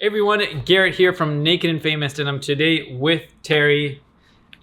Hey everyone, Garrett here from Naked and Famous, and I'm today with Terry,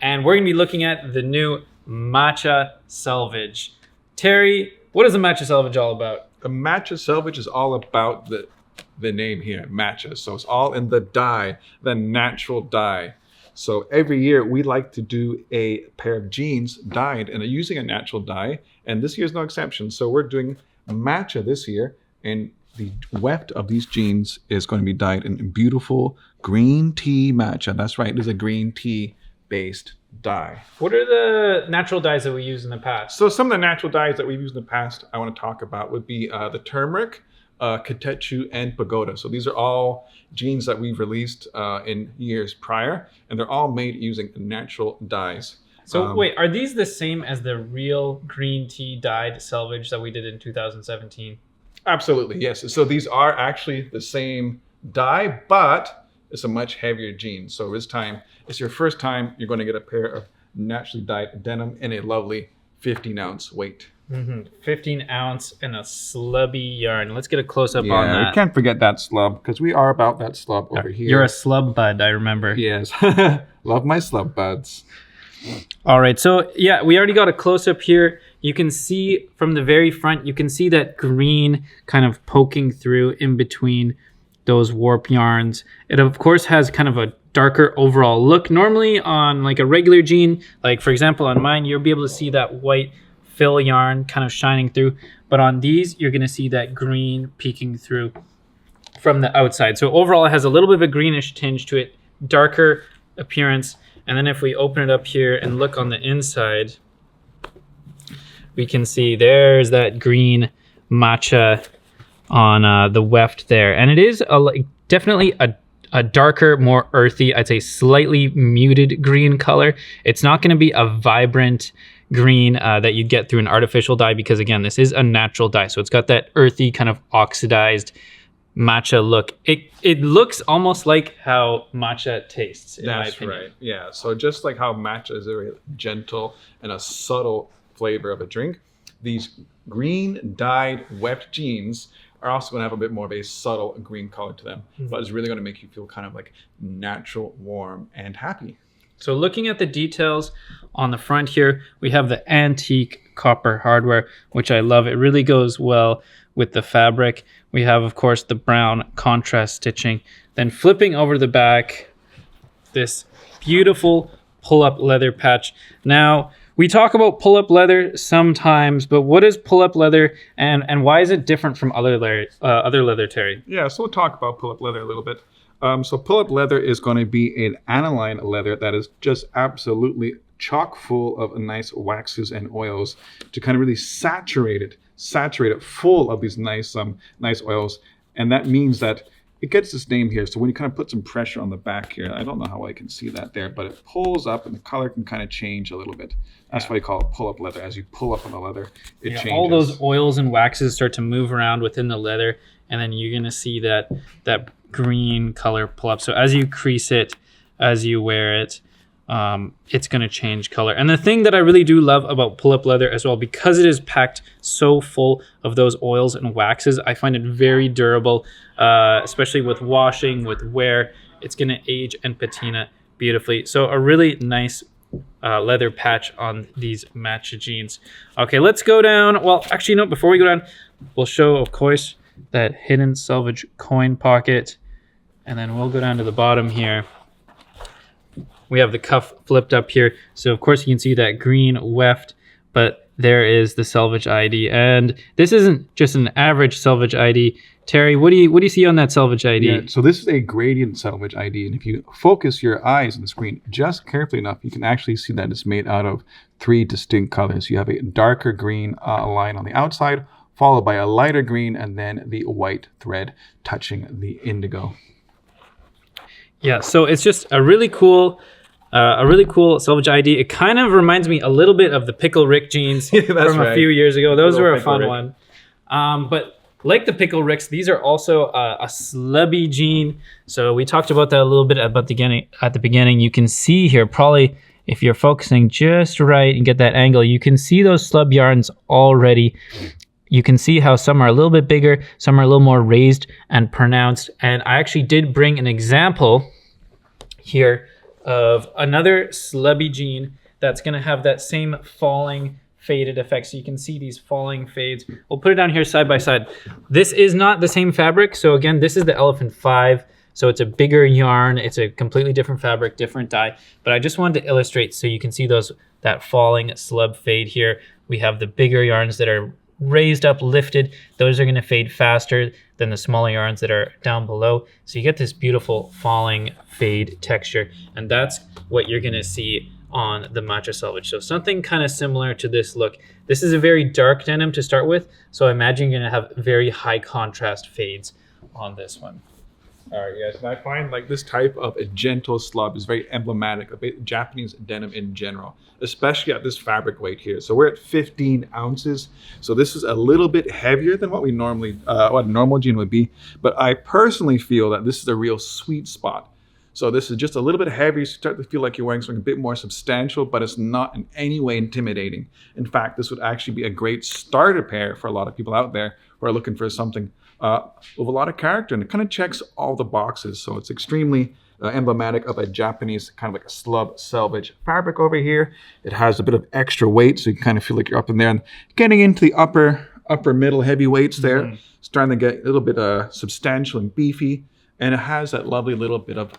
and we're going to be looking at the new Matcha Selvedge. Terry, what is the Matcha Selvedge all about? The Matcha Selvedge is all about the name here, matcha. So it's all in the dye, the natural dye. So every year we like to do a pair of jeans dyed and using a natural dye, and this year's no exception. So we're doing matcha this year, and the weft of these jeans is going to be dyed in beautiful green tea matcha. That's right, it is a green tea based dye. What are the natural dyes that we use in the past? So some of the natural dyes that we've used in the past I want to talk about would be the turmeric, Katechu, and Pagoda. So these are all jeans that we've released in years prior, and they're all made using natural dyes. So wait, are these the same as the real green tea dyed Selvedge that we did in 2017? Absolutely, yes. So these are actually the same dye, but it's a much heavier jean. So this time, it's your first time you're going to get a pair of naturally dyed denim in a lovely 15-ounce weight. 15 ounce and a slubby yarn. Let's get a close up on that. We can't forget that slub, because we are about that slub over here. You're a slub bud, I remember. Yes. Love my slub buds. All right, so yeah, we already got a close up here. You can see from the very front, you can see that green kind of poking through in between those warp yarns. It of course has kind of a darker overall look. Normally on like a regular jean, like for example on mine, you'll be able to see that white fill yarn kind of shining through. But on these, you're gonna see that green peeking through from the outside. So overall it has a little bit of a greenish tinge to it, darker appearance. And then if we open it up here and look on the inside, we can see there's that green matcha on the weft there. And it is definitely a darker, more earthy, I'd say slightly muted green color. It's not going to be a vibrant green that you get through an artificial dye, because again, this is a natural dye. So it's got that earthy kind of oxidized matcha look. It looks almost like how matcha tastes, in my opinion. Right. Yeah. So just like how matcha is a very gentle and a subtle flavor of a drink, these green dyed weft jeans are also going to have a bit more of a subtle green color to them, but it's really going to make you feel kind of like natural, warm, and happy. So looking at the details on the front here, we have the antique copper hardware, which I love. It really goes well with the fabric. We have, of course, the brown contrast stitching. Then flipping over the back, this beautiful pull-up leather patch. Now, we talk about pull-up leather sometimes, but what is pull-up leather, and why is it different from other leather, Terry? Yeah, so we'll talk about pull-up leather a little bit. So pull-up leather is going to be an aniline leather that is just absolutely chock full of nice waxes and oils to kind of really saturate it full of these nice oils. And that means that it gets this name here. So when you kind of put some pressure on the back here, I don't know how I can see that there, but it pulls up and the color can kind of change a little bit. That's why you call it pull-up leather. As you pull up on the leather, it changes. All those oils and waxes start to move around within the leather, and then you're gonna see that green color pull up. So as you crease it, as you wear it, it's going to change color. And the thing that I really do love about pull-up leather as well, because it is packed so full of those oils and waxes, I find it very durable, especially with washing, with wear. It's going to age and patina beautifully. So a really nice leather patch on these matcha jeans. Okay, let's go down. Well, actually, no, before we go down, we'll show, of course, that hidden Selvedge coin pocket. And then we'll go down to the bottom here. We have the cuff flipped up here. So of course you can see that green weft, but there is the Selvedge ID. And this isn't just an average Selvedge ID. Terry, what do you see on that Selvedge ID? Yeah, so this is a gradient Selvedge ID. And if you focus your eyes on the screen just carefully enough, you can actually see that it's made out of 3 distinct colors. You have a darker green line on the outside, followed by a lighter green, and then the white thread touching the indigo. Yeah, so it's just a really cool Selvedge ID. It kind of reminds me a little bit of the Pickle Rick jeans from a few years ago. Those were a fun one. But like the Pickle Ricks, these are also a slubby jean. So we talked about that a little bit at the beginning. You can see here, probably if you're focusing just right and get that angle, you can see those slub yarns already you can see how some are a little bit bigger, some are a little more raised and pronounced. And I actually did bring an example here of another slubby jean that's going to have that same falling faded effect. So you can see these falling fades. We'll put it down here side by side. This is not the same fabric. So again, this is the Elephant 5. So it's a bigger yarn. It's a completely different fabric, different dye. But I just wanted to illustrate so you can see that falling slub fade here. We have the bigger yarns that are raised up, lifted. Those are going to fade faster than the smaller yarns that are down below. So you get this beautiful falling fade texture. And that's what you're going to see on the Matcha Selvedge. So something kind of similar to this look. This is a very dark denim to start with. So I imagine you're going to have very high contrast fades on this one. All right, yes, and I find like this type of a gentle slub is very emblematic of Japanese denim in general, especially at this fabric weight here. So we're at 15 ounces. So this is a little bit heavier than what we normally, what a normal jean would be. But I personally feel that this is a real sweet spot. So this is just a little bit heavier. You start to feel like you're wearing something a bit more substantial, but it's not in any way intimidating. In fact, this would actually be a great starter pair for a lot of people out there who are looking for something with a lot of character, and it kind of checks all the boxes. So it's extremely emblematic of a Japanese kind of like a slub selvage fabric over here. It has a bit of extra weight, so you kind of feel like you're up in there and getting into the upper middle heavy weights there. Starting to get a little bit substantial and beefy, and it has that lovely little bit of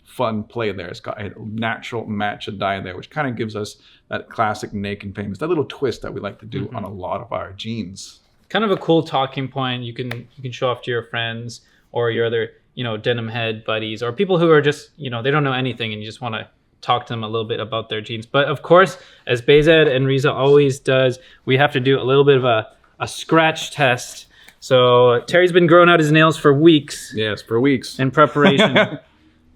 fun play there. It's got a natural matcha dye there, which kind of gives us that classic naked famous, that little twist that we like to do on a lot of our jeans. Kind of a cool talking point. You can show off to your friends or your other, denim head buddies, or people who are just, they don't know anything and you just want to talk to them a little bit about their jeans. But of course, as Bezed and Riza always does, we have to do a little bit of a scratch test. So Terry's been growing out his nails for weeks. Yes, for weeks. In preparation.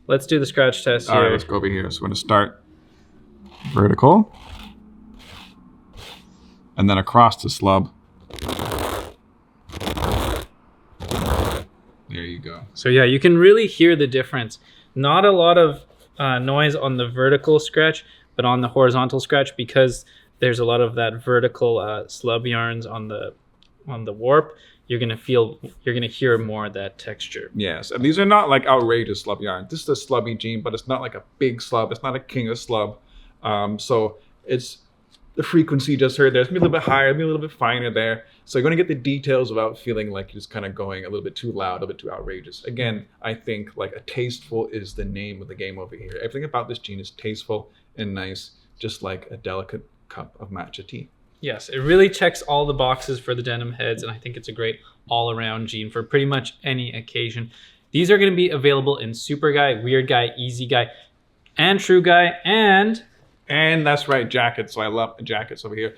Let's do the scratch test here. All right, let's go over here. So we're going to start vertical and then across the slub. There you go. So yeah, you can really hear the difference. Not a lot of noise on the vertical scratch, but on the horizontal scratch, because there's a lot of that vertical slub yarns on the warp. You're gonna hear more of that texture. Yes, and these are not like outrageous slub yarns. This is a slubby jean, but it's not like a big slub. It's not a king of slub. So it's the frequency you just heard there. It's gonna be a little bit higher, maybe a little bit finer there. So you're gonna get the details without feeling like you're just kind of going a little bit too loud, a little bit too outrageous. Again, I think like a tasteful is the name of the game over here. Everything about this jean is tasteful and nice, just like a delicate cup of matcha tea. Yes, it really checks all the boxes for the denim heads, and I think it's a great all-around jean for pretty much any occasion. These are going to be available in Super Guy, Weird Guy, Easy Guy, and True Guy, and that's right, jackets. So I love jackets over here.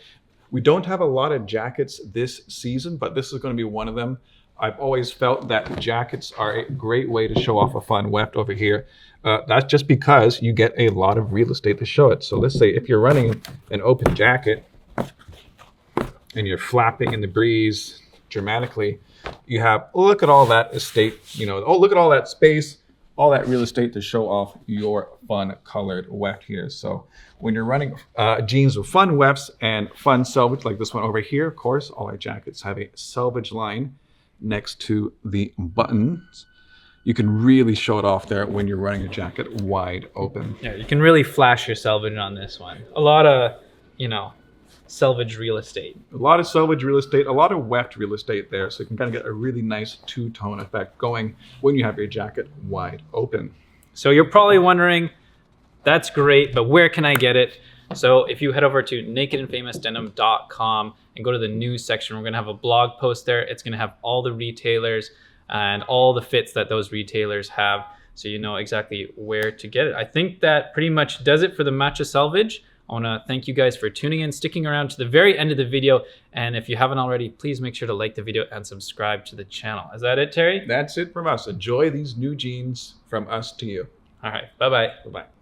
We don't have a lot of jackets this season, but this is going to be one of them. I've always felt that jackets are a great way to show off a fun weft over here. That's just because you get a lot of real estate to show it. So let's say if you're running an open jacket, and you're flapping in the breeze dramatically, you have, look at all that estate, look at all that space, all that real estate to show off your fun colored weft here. So when you're running jeans with fun wefts and fun selvage, like this one over here, of course, all our jackets have a selvage line next to the buttons. You can really show it off there when you're running a jacket wide open. Yeah, you can really flash your selvage on this one. A lot of, selvage real estate. A lot of selvage real estate, a lot of weft real estate there. So you can kind of get a really nice two-tone effect going when you have your jacket wide open. So you're probably wondering, that's great, but where can I get it? So if you head over to nakedandfamousdenim.com and go to the news section, we're going to have a blog post there. It's going to have all the retailers and all the fits that those retailers have, so you know exactly where to get it. I think that pretty much does it for the Matcha Selvedge. I want to thank you guys for tuning in, sticking around to the very end of the video. And if you haven't already, please make sure to like the video and subscribe to the channel. Is that it, Terry? That's it from us. Enjoy these new jeans from us to you. All right. Bye-bye. Bye-bye.